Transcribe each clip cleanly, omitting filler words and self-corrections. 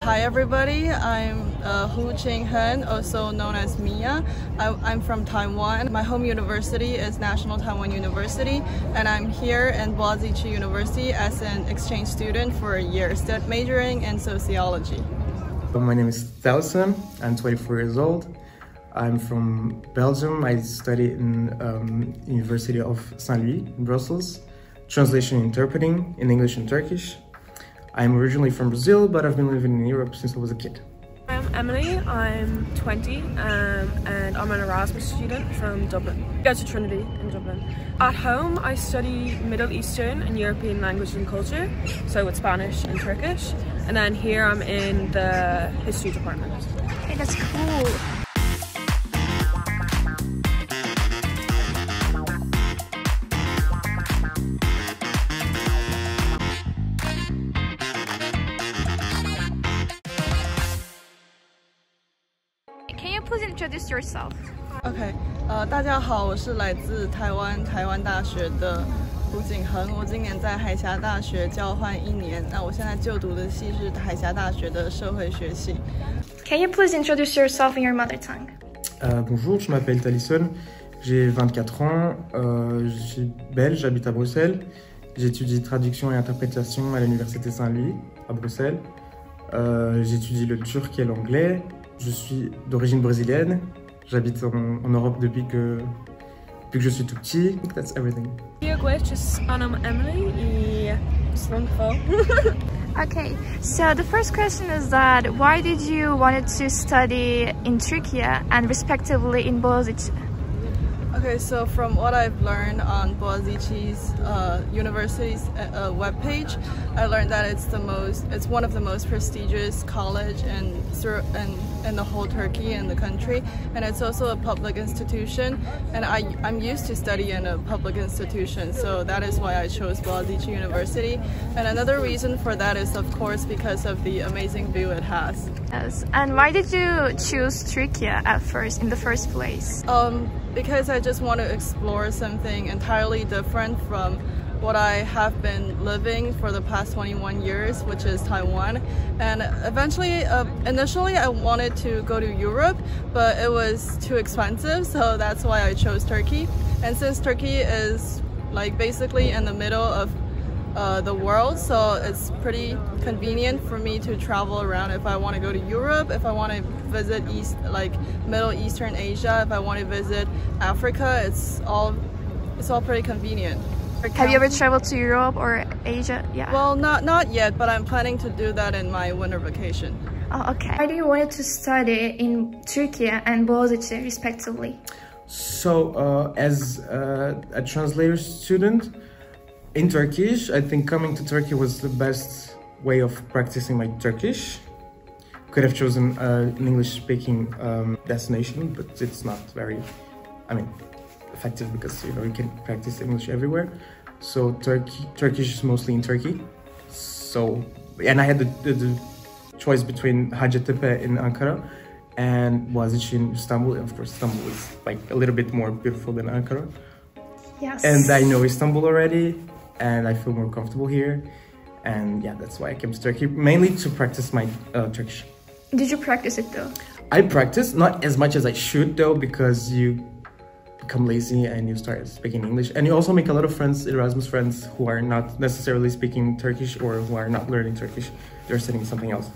Hi everybody, I'm Hu Ching-hen, also known as Mia. I'm from Taiwan. My home university is National Taiwan University, and I'm here in Boğaziçi University as an exchange student for a year, majoring in sociology. My name is Thelson. I'm 24 years old. I'm from Belgium. I study in University of Saint-Louis in Brussels, translation and interpreting in English and Turkish. I'm originally from Brazil, but I've been living in Europe since I was a kid. I'm Emily, I'm 20 and I'm an Erasmus student from Dublin. I go to Trinity in Dublin. At home I study Middle Eastern and European language and culture, so with Spanish and Turkish. And then here I'm in the history department. Hey, that's cool. Can you please introduce yourself? OK， 大家好，我是来自台湾大学的胡景恒。我今年在海峡大学交换1年，那我现在就读的系是海峡大学的社会学系。Can you please introduce yourself in your mother tongue? Bonjour, je m'appelle Talisson, j'ai 24 ans, je suis belge, j'habite à Bruxelles. J'étudie traduction et interprétation à l'Université Saint-Louis à Bruxelles. J'étudie le turc et l'anglais. Je suis d'origine brésilienne. J'habite en Europe depuis que je suis tout petit. I think that's everything. Okay, so the first question is that why did you wanted to study in Turkey and respectively in Boğaziçi? Okay, so from what I've learned on Boğaziçi's university's webpage, I learned that it's one of the most prestigious college in the whole Turkey and the country, and it's also a public institution. And I'm used to study in a public institution, so that is why I chose Boğaziçi University. And another reason for that is, of course, because of the amazing view it has. Yes. And why did you choose Turkey in the first place? Because I just want to explore something entirely different from what I have been living for the past 21 years, which is Taiwan. And initially I wanted to go to Europe, but it was too expensive, so that's why I chose Turkey. And since Turkey is like basically in the middle of the world, so it's pretty convenient for me to travel around if I want to go to Europe, if I want to visit Middle Eastern Asia, if I want to visit Africa. It's all pretty convenient. Have you ever traveled to Europe or Asia? Yeah. Well, not yet, but I'm planning to do that in my winter vacation. Oh, okay. Why do you want to study in Turkey and Boğaziçi respectively? So, as a translator student in Turkish, I think coming to Turkey was the best way of practicing my Turkish. Could have chosen an English-speaking destination, but it's not very, effective because you can practice English everywhere. So Turkish is mostly in Turkey. So, and I had the choice between Hacettepe in Ankara and Boğaziçi in Istanbul. And of course, Istanbul is like a little bit more beautiful than Ankara. Yes. And I know Istanbul already, and I feel more comfortable here. And yeah, that's why I came to Turkey, mainly to practice my Turkish. Did you practice it though? I practice, not as much as I should though, because you become lazy and you start speaking English. And you also make a lot of friends, Erasmus friends, who are not necessarily speaking Turkish or who are not learning Turkish. They're studying something else.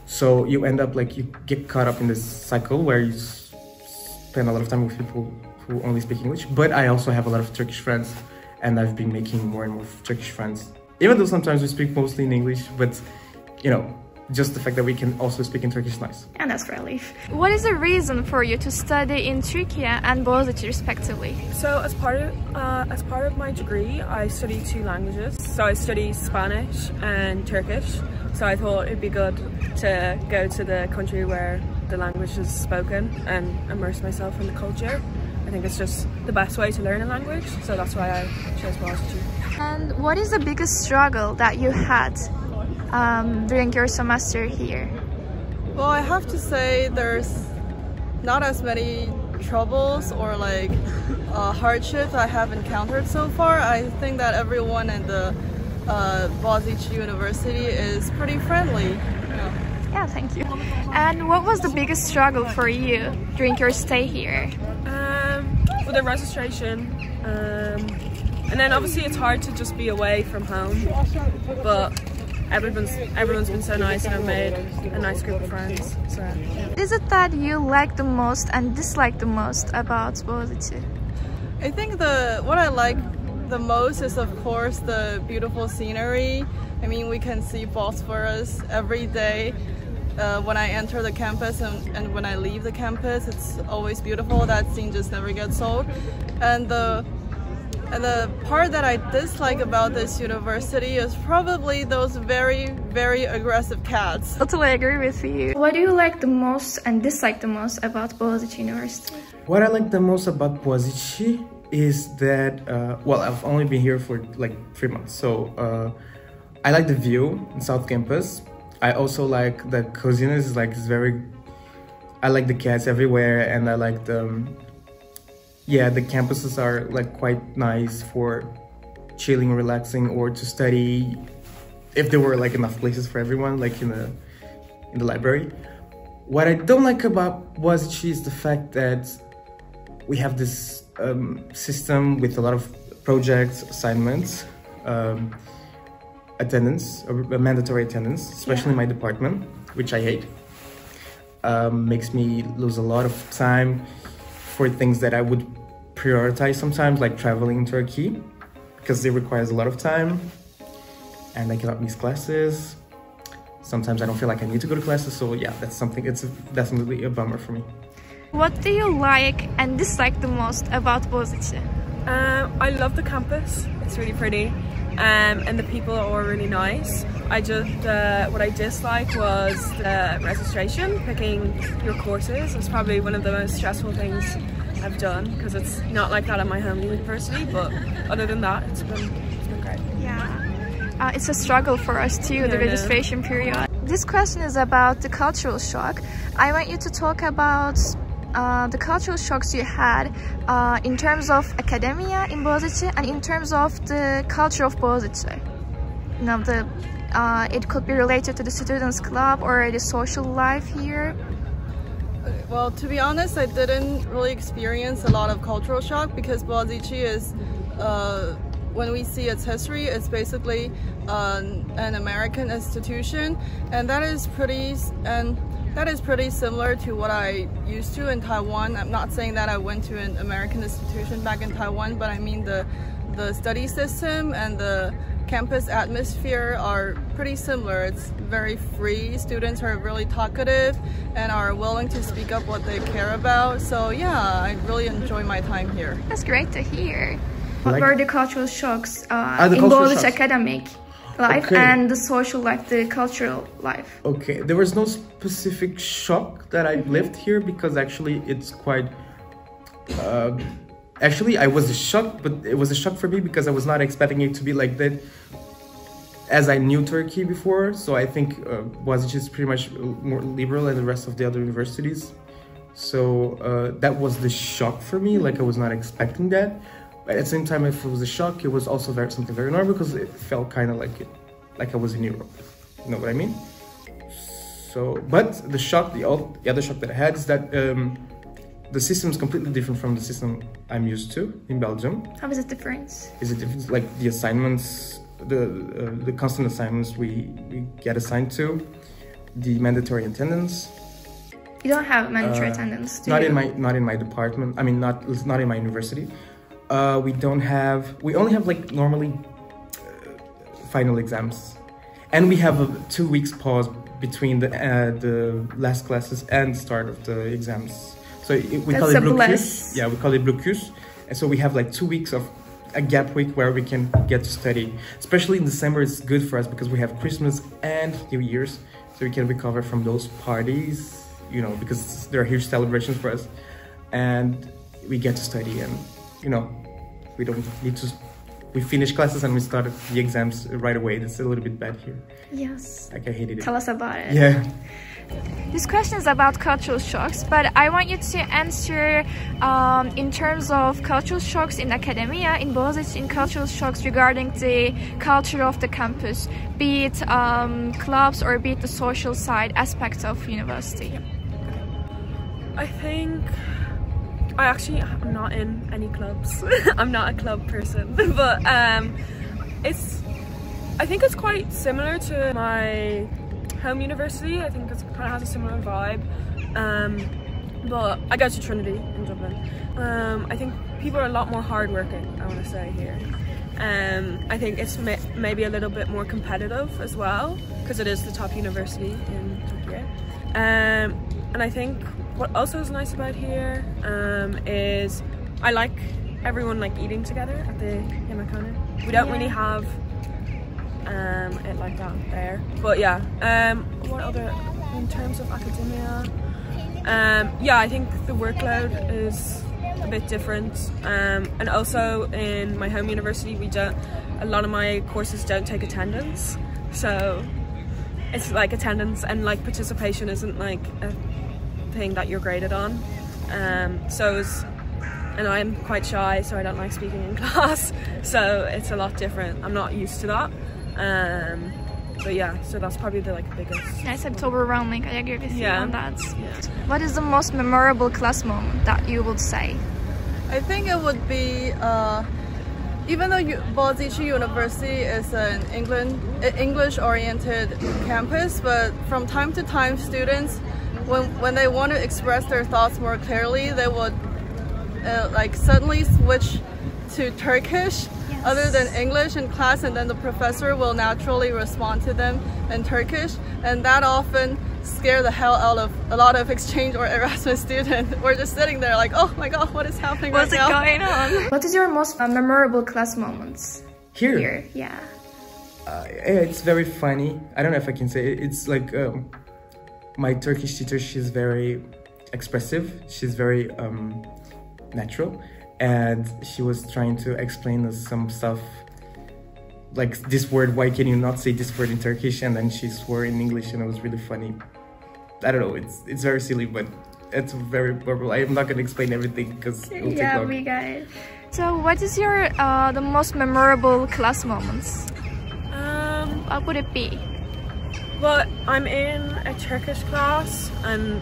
So you end up you get caught up in this cycle where you spend a lot of time with people who only speak English. But I also have a lot of Turkish friends, and I've been making more and more Turkish friends. Even though sometimes we speak mostly in English, but just the fact that we can also speak in Turkish is nice. And that's relief. What is the reason for you to study in Turkey and Boğaziçi respectively? So as part of my degree, I study 2 languages. So I study Spanish and Turkish. So I thought it'd be good to go to the country where the language is spoken and immerse myself in the culture. I think it's just the best way to learn a language. So that's why I chose Boğaziçi. And what is the biggest struggle that you had during your semester here? Well, I have to say there's not as many troubles or hardships I have encountered so far. I think that everyone in the Boğaziçi University is pretty friendly. Yeah, thank you. And what was the biggest struggle for you during your stay here? With the registration, and then obviously it's hard to just be away from home, but everyone's been so nice and I've made a nice group of friends. So yeah. What is it that you like the most and dislike the most about Boğaziçi? I think what I like the most is, of course, the beautiful scenery. I mean, we can see Bosphorus every day. When I enter the campus and when I leave the campus, it's always beautiful. That scene just never gets old. And the part that I dislike about this university is probably those very, very aggressive cats. Totally agree with you. What do you like the most and dislike the most about Boğaziçi University? What I like the most about Boğaziçi is that, well, I've only been here for like 3 months. So I like the view in South Campus. I also like the coziness, like it's very, I like the cats everywhere, and I like the, yeah, the campuses are like quite nice for chilling, relaxing, or to study, if there were like enough places for everyone, like in the library. What I don't like about Boğaziçi is the fact that we have this system with a lot of projects, assignments, attendance, mandatory attendance, especially in my department, which I hate. Makes me lose a lot of time for things that I would prioritize sometimes, like traveling in Turkey, because it requires a lot of time and I cannot miss classes. Sometimes I don't feel like I need to go to classes, so yeah, that's something, it's definitely a bummer for me. What do you like and dislike the most about Boğaziçi? I love the campus, it's really pretty. And the people are all really nice. What I dislike was the registration, picking your courses. It's probably one of the most stressful things I've done, because it's not like that at my home university, but other than that, it's been great. Yeah, it's a struggle for us too, the registration period. This question is about the cultural shock. I want you to talk about the cultural shocks you had in terms of academia in Boğaziçi and in terms of the culture of Boğaziçi. You know, it could be related to the students' club or the social life here. Well, to be honest, I didn't really experience a lot of cultural shock because Boğaziçi is, when we see its history, it's basically an American institution, and that is pretty similar to what I used to in Taiwan. I'm not saying that I went to an American institution back in Taiwan, but I mean the study system and the campus atmosphere are pretty similar. It's very free. Students are really talkative and are willing to speak up what they care about. So yeah, I really enjoy my time here. That's great to hear. What were the cultural shocks the in cultural both shocks. Academic life and the social life, the cultural life? Okay, there was no specific shock that I lived here because actually it's quite... actually, I was shocked, but it was a shock for me because I was not expecting it to be like that as I knew Turkey before. So I think Boğaziçi is pretty much more liberal than the rest of the other universities. So that was the shock for me, like I was not expecting that. But at the same time, if it was a shock, it was also something very normal because it felt kind of like I was in Europe. You know what I mean? So, but the shock, the other shock that I had is that the system is completely different from the system I'm used to in Belgium. How is it different? Is it different? Like the assignments, the constant assignments we get assigned to, the mandatory attendance. You don't have mandatory attendance, do not you? Not in my department. I mean, not in my university. We only have like normally final exams, and we have a 2 weeks pause between the last classes and the start of the exams. So we call it blocus. Yeah, we call it blocus. And so we have like 2 weeks of a gap week where we can get to study. Especially in December, it's good for us because we have Christmas and New Year's, so we can recover from those parties, you know, because there are huge celebrations for us, and we get to study, and you know, we don't need to. We finish classes and we start the exams right away. That's a little bit bad here. Yes. Like I hated it. Tell us about it. Yeah. This question is about cultural shocks, but I want you to answer in terms of cultural shocks in academia, in Boğaziçi, in cultural shocks regarding the culture of the campus, be it clubs or be it the social side aspect of university. I think I'm not in any clubs. I'm not a club person, but I think it's quite similar to my home university. I think it kind of has a similar vibe, but I go to Trinity in Dublin. I think people are a lot more hardworking, I want to say, here. I think it's maybe a little bit more competitive as well, because it is the top university in Türkiye. And I think what also is nice about here is I like everyone like eating together at the yemekhane. We don't really have it like that there, but yeah. What other, in terms of academia, yeah, I think the workload is a bit different, and also in my home university a lot of my courses don't take attendance, so it's like attendance and like participation isn't like a thing that you're graded on, and I'm quite shy, so I don't like speaking in class, so it's a lot different. I'm not used to that. But yeah, so that's probably the biggest. Nice, it's overwhelming. I agree with you on that. Yeah. What is the most memorable class moment that you would say? I think it would be, even though Boğaziçi University is an English-oriented campus, but from time to time students, when they want to express their thoughts more clearly, they would suddenly switch to Turkish other than English in class, and then the professor will naturally respond to them in Turkish, and that often scare the hell out of a lot of exchange or Erasmus students. We're just sitting there like, oh my god, what is happening right now? What's going on? What is your most memorable class moments? Here? Yeah. It's very funny. I don't know if I can say it. It's like my Turkish teacher, she's very expressive. She's very natural. And she was trying to explain us some stuff, like this word, why can you not say this word in Turkish? And then she swore in English, and it was really funny. I don't know, it's very silly, but it's very memorable. I'm not going to explain everything because it will take long. We got it. So what is your the most memorable class moments? What would it be? Well, I'm in a Turkish class, and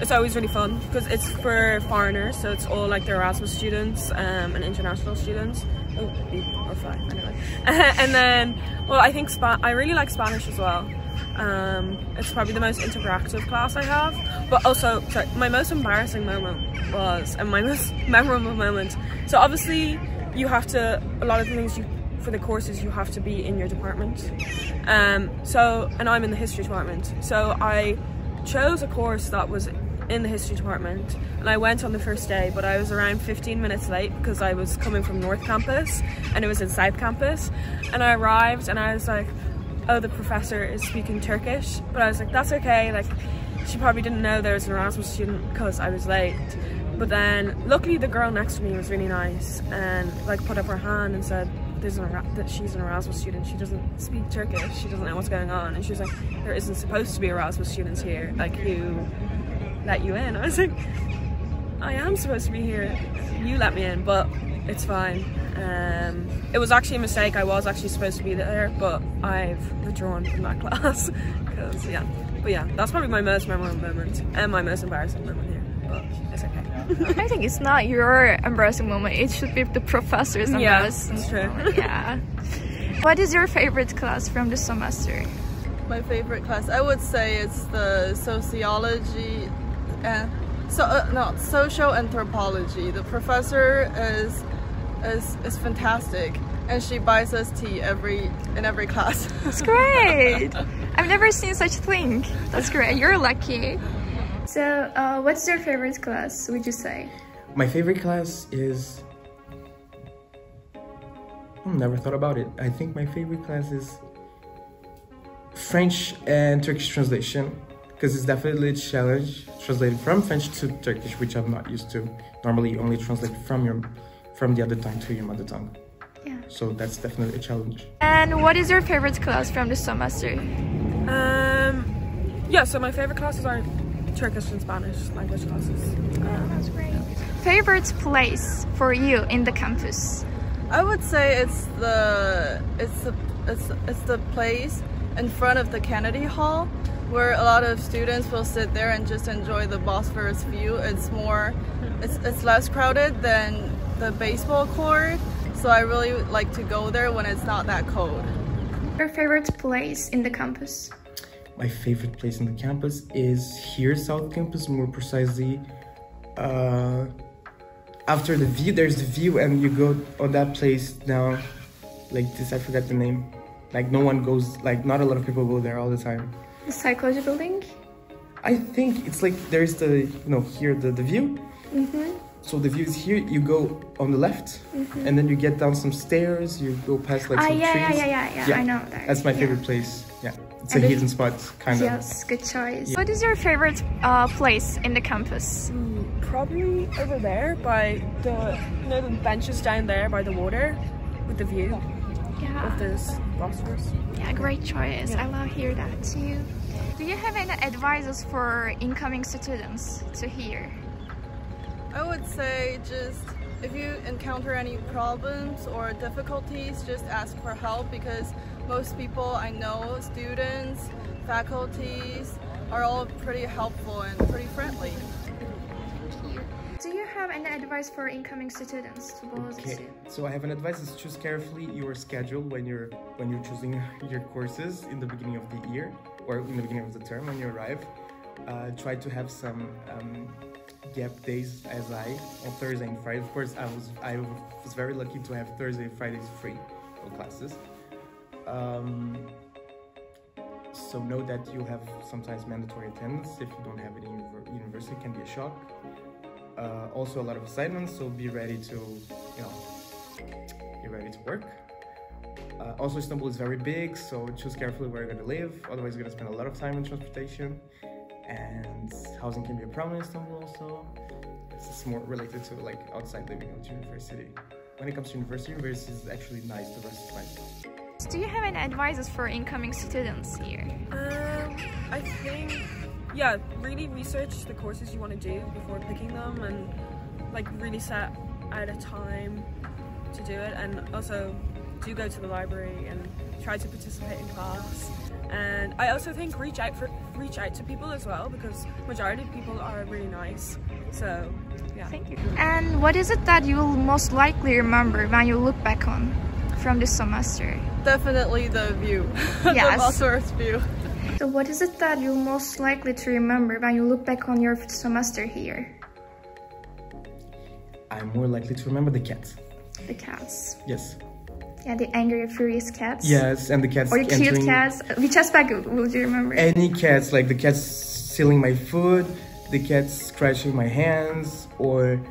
it's always really fun because it's for foreigners, so it's all like the Erasmus students and international students. Oh, fine, anyway. And then, well, I think I really like Spanish as well. It's probably the most interactive class I have. But also, sorry, my most embarrassing moment and my most memorable moment. So obviously, you have to, a lot of the things for the courses, you have to be in your department. And I'm in the history department. So I chose a course that was in the history department, and I went on the first day, but I was around 15 minutes late because I was coming from North Campus and it was in South Campus, and I arrived and I was like, oh, the professor is speaking Turkish, but I was like, that's okay, like she probably didn't know there was an Erasmus student because I was late. But then luckily the girl next to me was really nice and like put up her hand and said that she's an Erasmus student, she doesn't speak Turkish, she doesn't know what's going on, and she was like, there isn't supposed to be Erasmus students here, like who let you in? I was like, I am supposed to be here, you let me in, but it's fine. It was actually a mistake, I was actually supposed to be there, but I've withdrawn from that class because but yeah, that's probably my most memorable moment and my most embarrassing moment here, but it's okay. I think it's not your embarrassing moment, it should be the professor's embarrassing. Yeah, that's true. Yeah. What is your favorite class from the semester? My favorite class, I would say it's the sociology and social anthropology. The professor is fantastic, and she buys us tea in every class. That's great. I've never seen such a thing. That's great. You're lucky. So, what's your favorite class, would you say? My favorite class is... never thought about it. I think my favorite class is French and Turkish translation, because it's definitely a challenge translating from French to Turkish, which I'm not used to. Normally you only translate from the other tongue to your mother tongue. Yeah. So that's definitely a challenge. And what is your favorite class from this semester? Yeah, so my favorite classes are Turkish and Spanish language classes. That's great. Favorite place for you in the campus? I would say it's the place in front of the Kennedy Hall, where a lot of students will sit there and just enjoy the Bosphorus view. It's less crowded than the baseball court, so I really like to go there when it's not that cold. Your favorite place in the campus? My favorite place in the campus is here, South Campus, more precisely. After the view, there's the view, and you go on that place now, like this, I forgot the name. Like no one goes, like not a lot of people go there all the time. The psychology building? I think it's like there's the, you know, here the view. So the view is here, you go on the left, and then you get down some stairs, you go past like some trees. Yeah, I know that. That's my favorite place, yeah. It's a hidden spot, kind of. Yes, good choice. Yeah. What is your favorite place in the campus? Probably over there by the, you know, the benches down there by the water with the view of this Bosphorus. Yeah, great choice. Yeah. I love hear that too. Do you have any advices for incoming students to hear? I would say just if you encounter any problems or difficulties, just ask for help, because most people I know, students, faculties, are all pretty helpful and pretty friendly. Do you have any advice for incoming students to Boğaziçi? Okay, so I have an advice: is choose carefully your schedule when you're choosing your courses in the beginning of the year or in the beginning of the term when you arrive. Try to have some gap days, as on Thursday and Friday. Of course, I was very lucky to have Thursday and Fridays free for classes. So know that you have sometimes mandatory attendance. If you don't have it in university, it can be a shock. Also a lot of assignments, so be ready to, be ready to work. Also, Istanbul is very big, so choose carefully where you're going to live. Otherwise, you're going to spend a lot of time in transportation. And housing can be a problem in Istanbul also. It's more related to like outside living at university. When it comes to university is actually nice. The rest is nice. Do you have any advices for incoming students here? I think, yeah, really research the courses you want to do before picking them, and like really set out a time to do it, and also do go to the library and try to participate in class. And I also think reach out to people as well, because majority of people are really nice. So yeah. Thank you. And what is it that you will most likely remember when you look back on from this semester? Definitely the view. Yes. The Bosphorus view. So what is it that you're most likely to remember when you look back on your semester here? I'm more likely to remember the cats. The cats. Yes. Yeah, the angry, furious cats. Yes, and the cats. Or the cute cats. Which aspect would you remember? Any cats, like the cats stealing my food, the cats scratching my hands, or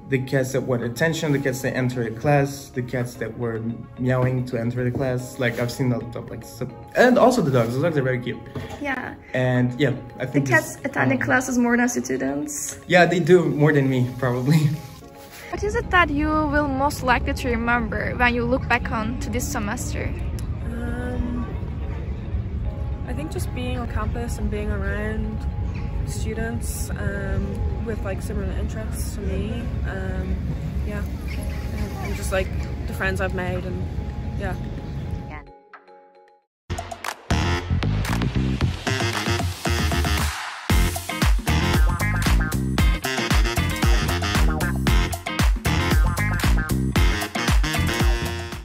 the cats that want attention, the cats that enter the class, the cats that were meowing to enter the class. Like I've seen a lot of and also the dogs. The dogs are very cute. Yeah. And yeah, I think the cats attend classes more than students. Yeah, they do more than me probably. What is it that you will most likely to remember when you look back on to this semester? I think just being on campus and being around students with like similar interests to me, yeah, and just like the friends I've made, and yeah.